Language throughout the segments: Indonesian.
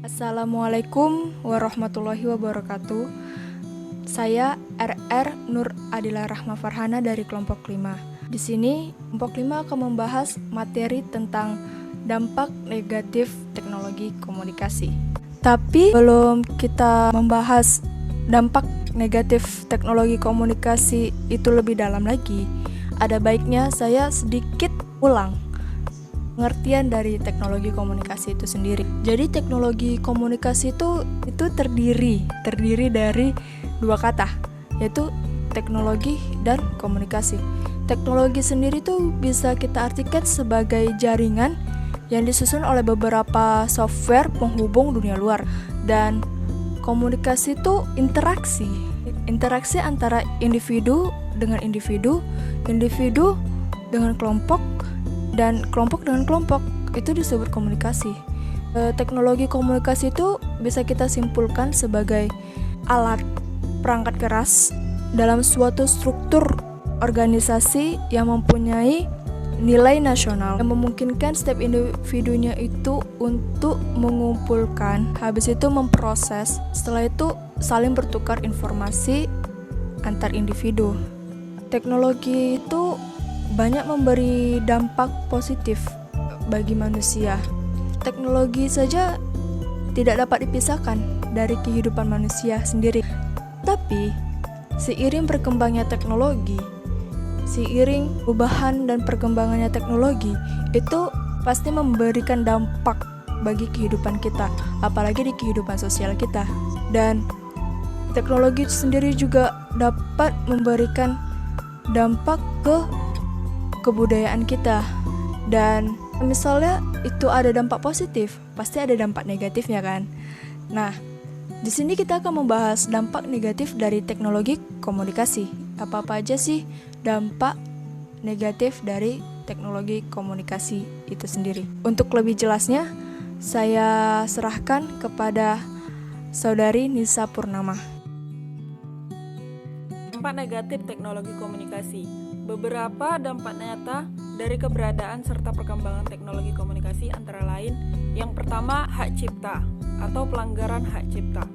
Assalamualaikum warahmatullahi wabarakatuh. Saya RR Nur Adila Rahma Farhana dari kelompok 5. Di sini kelompok 5 akan membahas materi tentang dampak negatif teknologi komunikasi. Tapi sebelum kita membahas dampak negatif teknologi komunikasi itu lebih dalam lagi, ada baiknya saya sedikit ulang pengertian dari teknologi komunikasi itu sendiri. Jadi teknologi komunikasi itu terdiri dari dua kata, yaitu teknologi dan komunikasi. Teknologi sendiri tuh bisa kita artikan sebagai jaringan yang disusun oleh beberapa software penghubung dunia luar, dan komunikasi itu interaksi antara individu dengan individu dengan kelompok, dan kelompok dengan kelompok. Itu disebut komunikasi. Teknologi komunikasi itu bisa kita simpulkan sebagai alat perangkat keras dalam suatu struktur organisasi yang mempunyai nilai nasional, yang memungkinkan setiap individunya itu untuk mengumpulkan, habis itu memproses, setelah itu saling bertukar informasi antar individu. Teknologi itu banyak memberi dampak positif bagi manusia. Teknologi saja tidak dapat dipisahkan dari kehidupan manusia sendiri. Tapi seiring berkembangnya teknologi, seiring perubahan dan perkembangannya teknologi, itu pasti memberikan dampak bagi kehidupan kita, apalagi di kehidupan sosial kita. Dan teknologi sendiri juga dapat memberikan dampak ke kebudayaan kita. Dan misalnya itu ada dampak positif, pasti ada dampak negatifnya kan. Nah, di sini kita akan membahas dampak negatif dari teknologi komunikasi. Apa-apa aja sih dampak negatif dari teknologi komunikasi itu sendiri? Untuk lebih jelasnya, saya serahkan kepada Saudari Nisa Purnama. Dampak negatif teknologi komunikasi. Beberapa dampak nyata dari keberadaan serta perkembangan teknologi komunikasi antara lain, yang pertama, hak cipta atau pelanggaran hak cipta.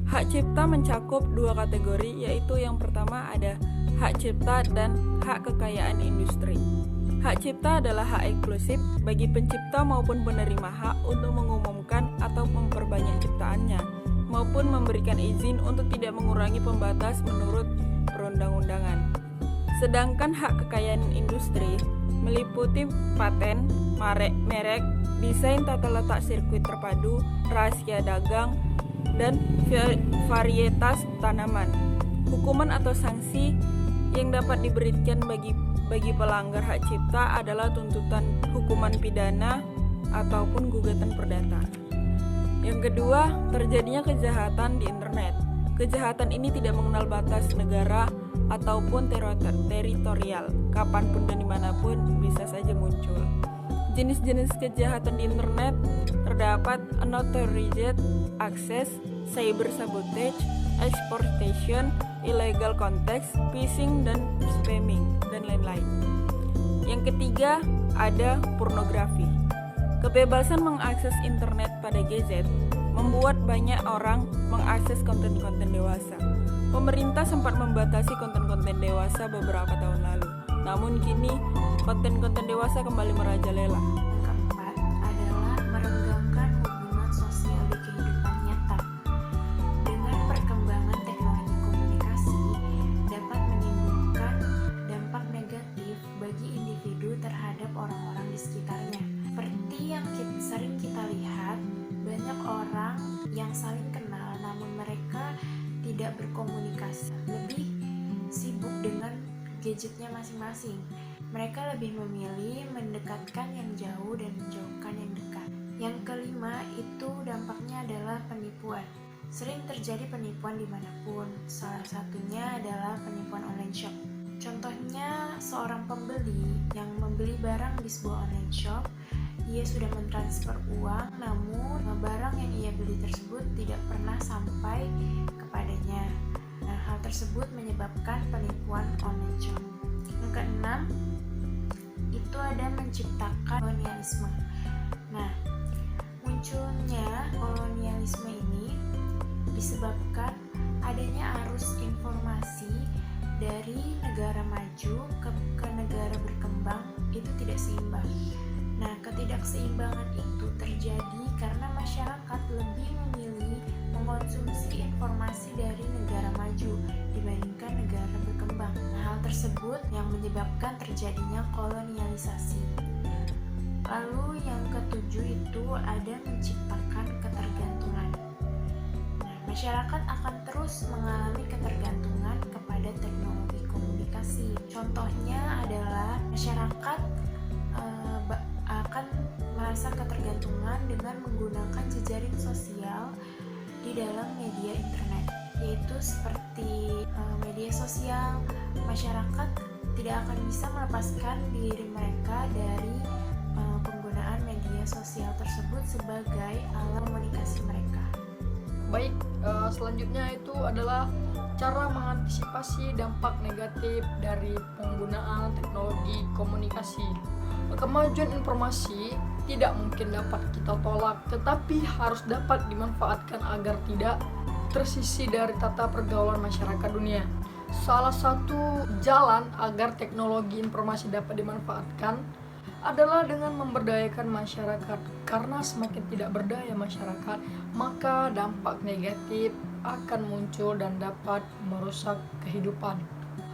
Hak cipta mencakup dua kategori, yaitu yang pertama ada hak cipta dan hak kekayaan industri. Hak cipta adalah hak eksklusif bagi pencipta maupun penerima hak untuk mengumumkan atau memperbanyak ciptaannya, maupun memberikan izin untuk tidak mengurangi pembatas menurut perundang-undangan. Sedangkan hak kekayaan industri meliputi paten, merek, desain tata letak sirkuit terpadu, rahasia dagang, dan varietas tanaman. Hukuman atau sanksi yang dapat diberikan bagi pelanggar hak cipta adalah tuntutan hukuman pidana ataupun gugatan perdata. Yang kedua, terjadinya kejahatan di internet. Kejahatan ini tidak mengenal batas negara ataupun teritorial, kapanpun dan dimanapun bisa saja muncul. Jenis-jenis kejahatan di internet terdapat unauthorized access, cyber sabotage, exploitation, illegal context, phishing, dan spamming, dan lain-lain. Yang ketiga, ada pornografi. Kebebasan mengakses internet pada gadget membuat banyak orang mengakses konten-konten dewasa. Pemerintah sempat membatasi konten-konten dewasa beberapa tahun lalu. Namun kini konten-konten dewasa kembali merajalela. Yang keempat adalah merenggangkan hubungan sosial di kehidupan nyata. Dengan perkembangan teknologi komunikasi dapat menimbulkan dampak negatif bagi individu terhadap orang-orang di sekitarnya. Seperti yang sering kita lihat, banyak orang yang saling kenal namun mereka tidak berkomunikasi, lebih sibuk dengan gadgetnya masing-masing. Mereka lebih memilih mendekatkan yang jauh dan menjauhkan yang dekat. Yang kelima itu dampaknya adalah penipuan. Sering terjadi penipuan dimanapun, salah satunya adalah penipuan online shop. Contohnya seorang pembeli yang membeli barang di sebuah online shop, ia sudah mentransfer uang, namun barang yang ia beli tersebut tidak pernah sampai kepadanya. Nah, hal tersebut menyebabkan penipuan online shop. Yang keenam, itu ada menciptakan kolonialisme. Nah, munculnya disebabkan adanya arus informasi dari negara maju ke negara berkembang itu tidak seimbang. Nah, ketidakseimbangan itu terjadi karena masyarakat lebih memilih mengkonsumsi informasi dari negara maju dibandingkan negara berkembang. Nah, hal tersebut yang menyebabkan terjadinya kolonialisasi. Lalu yang ketujuh itu ada menciptakan ketergantungan. Nah, masyarakat akan terus mengalami ketergantungan kepada teknologi komunikasi. Contohnya adalah masyarakat akan merasa ketergantungan dengan menggunakan jejaring sosial di dalam media internet, yaitu seperti media sosial. Masyarakat tidak akan bisa melepaskan diri mereka dari penggunaan media sosial tersebut sebagai alat komunikasi mereka. Baik, selanjutnya itu adalah cara mengantisipasi dampak negatif dari penggunaan teknologi komunikasi. Kemajuan informasi tidak mungkin dapat kita tolak, tetapi harus dapat dimanfaatkan agar tidak tersisih dari tata pergaulan masyarakat dunia. Salah satu jalan agar teknologi informasi dapat dimanfaatkan adalah dengan memberdayakan masyarakat, karena semakin tidak berdaya masyarakat, maka dampak negatif akan muncul dan dapat merusak kehidupan.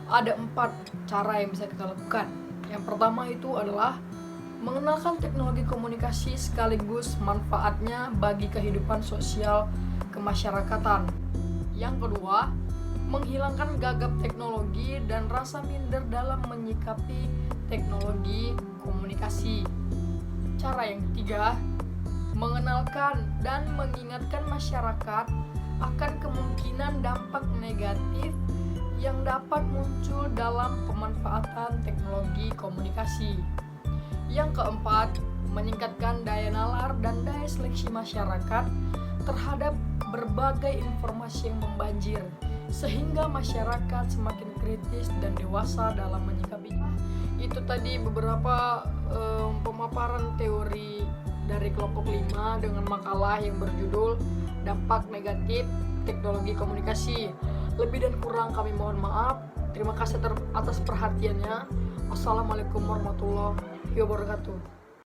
Ada 4 cara yang bisa kita lakukan. Yang pertama itu adalah mengenalkan teknologi komunikasi sekaligus manfaatnya bagi kehidupan sosial kemasyarakatan. Yang kedua, menghilangkan gagap teknologi dan rasa minder dalam menyikapi teknologi komunikasi. Cara yang ketiga, mengenalkan dan mengingatkan masyarakat akan kemungkinan dampak negatif yang dapat muncul dalam pemanfaatan teknologi komunikasi. Yang keempat, meningkatkan daya nalar dan daya seleksi masyarakat terhadap berbagai informasi yang membanjir, sehingga masyarakat semakin kritis dan dewasa dalam menyikapinya. Itu tadi beberapa pemaparan teori dari kelompok 5 dengan makalah yang berjudul Dampak Negatif Teknologi Komunikasi. Lebih dan kurang kami mohon maaf. Terima kasih atas perhatiannya. Wassalamualaikum warahmatullahi wabarakatuh.